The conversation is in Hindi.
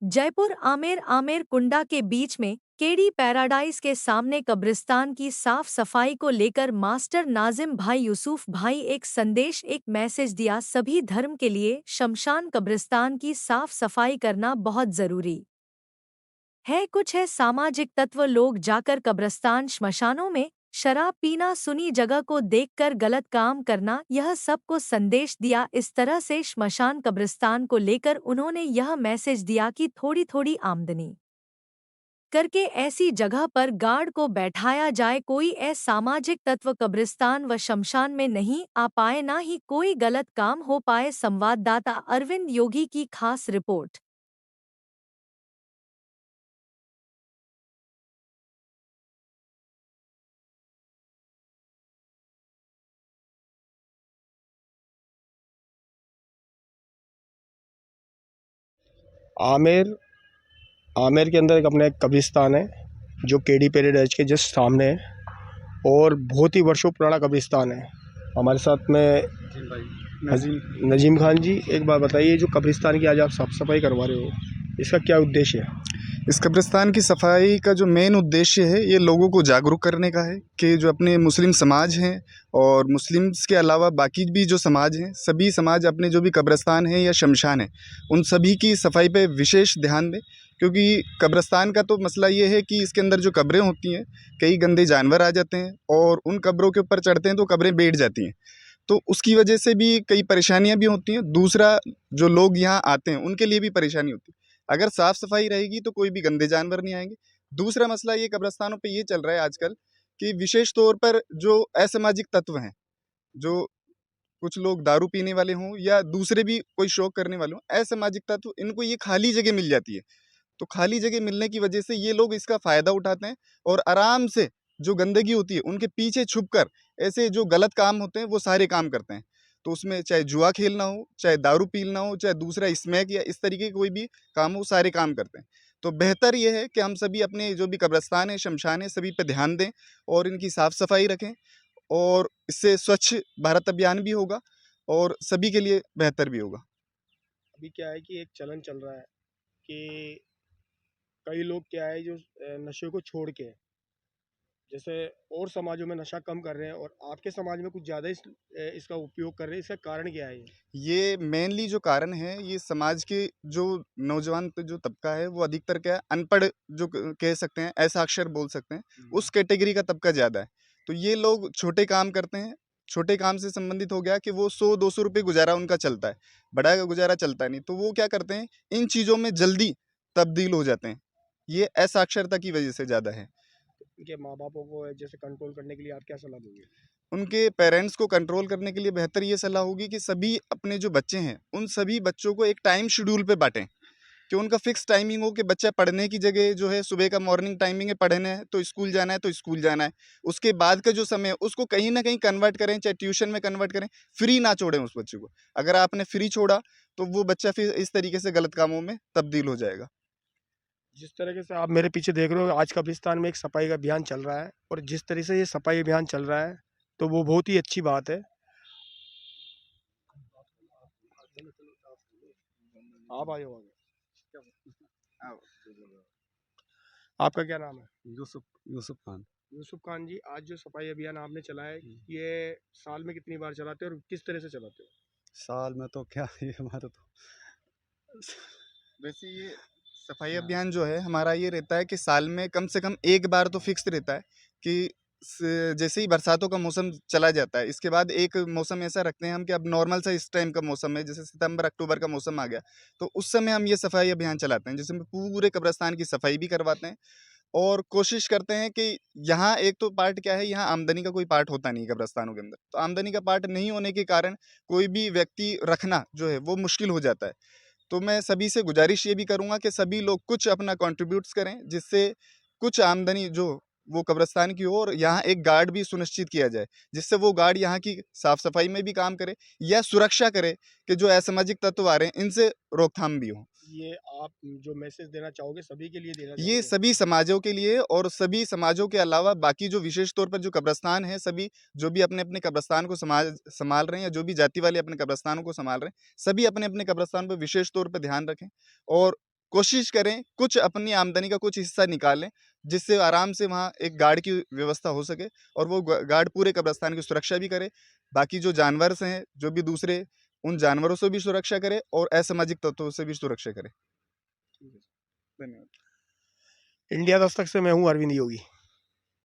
जयपुर आमेर आमेर कुंडा के बीच में केडी पैराडाइज के सामने कब्रिस्तान की साफ सफाई को लेकर मास्टर नाजिम भाई यूसुफ भाई एक संदेश एक मैसेज दिया। सभी धर्म के लिए शमशान कब्रिस्तान की साफ सफाई करना बहुत जरूरी है। कुछ है सामाजिक तत्व लोग जाकर कब्रिस्तान श्मशानों में शराब पीना सुनी जगह को देखकर गलत काम करना, यह सबको संदेश दिया। इस तरह से श्मशान कब्रिस्तान को लेकर उन्होंने यह मैसेज दिया कि थोड़ी थोड़ी आमदनी करके ऐसी जगह पर गार्ड को बैठाया जाए, कोई असामाजिक तत्व कब्रिस्तान व शमशान में नहीं आ पाए, ना ही कोई गलत काम हो पाए। संवाददाता अरविंद योगी की खास रिपोर्ट। आमेर आमेर के अंदर एक अपना एक कब्रिस्तान है जो केडी पैराडाइज के जस्ट सामने है और बहुत ही वर्षों पुराना कब्रिस्तान है। हमारे साथ में नजीम खान जी, एक बात बताइए, जो कब्रिस्तान की आज आप साफ सफाई करवा रहे हो, इसका क्या उद्देश्य है? इस कब्रिस्तान की सफाई का जो मेन उद्देश्य है ये लोगों को जागरूक करने का है कि जो अपने मुस्लिम समाज हैं और मुस्लिम्स के अलावा बाकी भी जो समाज हैं, सभी समाज अपने जो भी कब्रिस्तान है या शमशान है उन सभी की सफाई पे विशेष ध्यान दें। क्योंकि कब्रिस्तान का तो मसला ये है कि इसके अंदर जो कब्रें होती हैं, कई गंदे जानवर आ जाते हैं और उन कब्रों के ऊपर चढ़ते हैं तो कब्रें बैठ जाती हैं, तो उसकी वजह से भी कई परेशानियां भी होती हैं। दूसरा, जो लोग यहाँ आते हैं उनके लिए भी परेशानी होती है। अगर साफ सफाई रहेगी तो कोई भी गंदे जानवर नहीं आएंगे। दूसरा मसला ये कब्रिस्तानों पे ये चल रहा है आजकल कि विशेष तौर पर जो असामाजिक तत्व हैं, जो कुछ लोग दारू पीने वाले हों या दूसरे भी कोई शौक करने वाले हों, असामाजिक तत्व, इनको ये खाली जगह मिल जाती है। तो खाली जगह मिलने की वजह से ये लोग इसका फ़ायदा उठाते हैं और आराम से जो गंदगी होती है उनके पीछे छुपकर ऐसे जो गलत काम होते हैं वो सारे काम करते हैं। तो उसमें चाहे जुआ खेलना हो, चाहे दारू पीना हो, चाहे दूसरा स्मैक या इस तरीके के कोई भी काम हो, सारे काम करते हैं। तो बेहतर ये है कि हम सभी अपने जो भी कब्रिस्तान है, शमशान है, सभी पे ध्यान दें और इनकी साफ़ सफाई रखें और इससे स्वच्छ भारत अभियान भी होगा और सभी के लिए बेहतर भी होगा। अभी क्या है कि एक चलन चल रहा है कि कई लोग क्या है जो नशे को छोड़ के जैसे और समाजों में नशा कम कर रहे हैं और आपके समाज में कुछ ज़्यादा इसका उपयोग कर रहे हैं, इसका कारण क्या है ये मेनली जो कारण है, ये समाज के जो नौजवान जो तबका है वो अधिकतर क्या है, अनपढ़ जो कह सकते हैं, असाक्षर बोल सकते हैं, उस कैटेगरी का तबका ज़्यादा है। तो ये लोग छोटे काम करते हैं। छोटे काम से संबंधित हो गया कि वो 100-200 रुपये गुजारा उनका चलता है, बड़ा का गुजारा चलता नहीं। तो वो क्या करते हैं, इन चीज़ों में जल्दी तब्दील हो जाते हैं। ये असाक्षरता की वजह से ज़्यादा है। उनके माँ बापों को जैसे कंट्रोल करने के लिए आप क्या सलाह दोगे? उनके पेरेंट्स को कंट्रोल करने के लिए बेहतर ये सलाह होगी कि सभी अपने जो बच्चे हैं उन सभी बच्चों को एक टाइम शेड्यूल पे बांटें, कि उनका फिक्स टाइमिंग हो कि बच्चा पढ़ने की जगह जो है सुबह का मॉर्निंग टाइमिंग है, पढ़ने है तो स्कूल जाना है तो स्कूल जाना है, उसके बाद का जो समय है उसको कहीं ना कहीं कन्वर्ट करें, चाहे ट्यूशन में कन्वर्ट करें। फ्री ना छोड़ें उस बच्चे को। अगर आपने फ्री छोड़ा तो वो बच्चा फिर इस तरीके से गलत कामों में तब्दील हो जाएगा। जिस तरीके से आप मेरे पीछे देख रहे हो, आज कब्रिस्तान में एक सफाई का अभियान चल रहा है और जिस तरह से ये सफाई अभियान चल रहा है तो वो बहुत ही अच्छी बात है। आप आए हो आगे। आपका क्या नाम है? यूसुफ यूसुफ खान। यूसुफ खान जी, आज जो सफाई अभियान आपने चलाया है, ये साल में कितनी बार चलाते हो और किस तरह से चलाते हो? साल में तो क्या ये हमारा तो वैसे ये सफाई अभियान जो है हमारा ये रहता है कि साल में कम से कम एक बार तो फिक्स रहता है कि जैसे ही बरसातों का मौसम चला जाता है, इसके बाद एक मौसम ऐसा रखते हैं हम कि अब नॉर्मल सा इस टाइम का मौसम है, जैसे सितंबर अक्टूबर का मौसम आ गया, तो उस समय हम ये सफाई अभियान चलाते हैं जिसमें पूरे कब्रिस्तान की सफाई भी करवाते हैं और कोशिश करते हैं कि यहाँ एक तो पार्ट क्या है, यहाँ आमदनी का कोई पार्ट होता नहीं है कब्रिस्तानों के अंदर, तो आमदनी का पार्ट नहीं होने के कारण कोई भी व्यक्ति रखना जो है वो मुश्किल हो जाता है। तो मैं सभी से गुजारिश ये भी करूँगा कि सभी लोग कुछ अपना कंट्रीब्यूट्स करें, जिससे कुछ आमदनी जो वो कब्रिस्तान की हो और यहाँ एक गार्ड भी सुनिश्चित किया जाए, जिससे वो गार्ड यहाँ की साफ सफाई में भी काम करे या सुरक्षा करे कि जो असामाजिक तत्व आ रहे हैं इनसे रोकथाम भी हो। ये आप जो मैसेज देना चाहोगे सभी के लिए देना ये चाहोगे? सभी समाजों के लिए और सभी समाजों के अलावा बाकी जो विशेष तौर पर जो कब्रिस्तान है, सभी जो भी अपने अपने कब्रिस्तान को संभाल रहे हैं या जो भी जाति वाले अपने कब्रिस्तानों को संभाल रहे हैं, सभी अपने अपने कब्रिस्तान पर विशेष तौर पर ध्यान रखें और कोशिश करें कुछ अपनी आमदनी का कुछ हिस्सा निकालें, जिससे आराम से वहाँ एक गार्ड की व्यवस्था हो सके और वो गार्ड पूरे कब्रिस्तान की सुरक्षा भी करे। बाकी जो जानवर हैं, जो भी दूसरे, उन जानवरों से भी सुरक्षा करे और असामाजिक तत्वों से भी सुरक्षा करे। धन्यवाद। इंडिया दस्तक से मैं हूँ अरविंद योगी।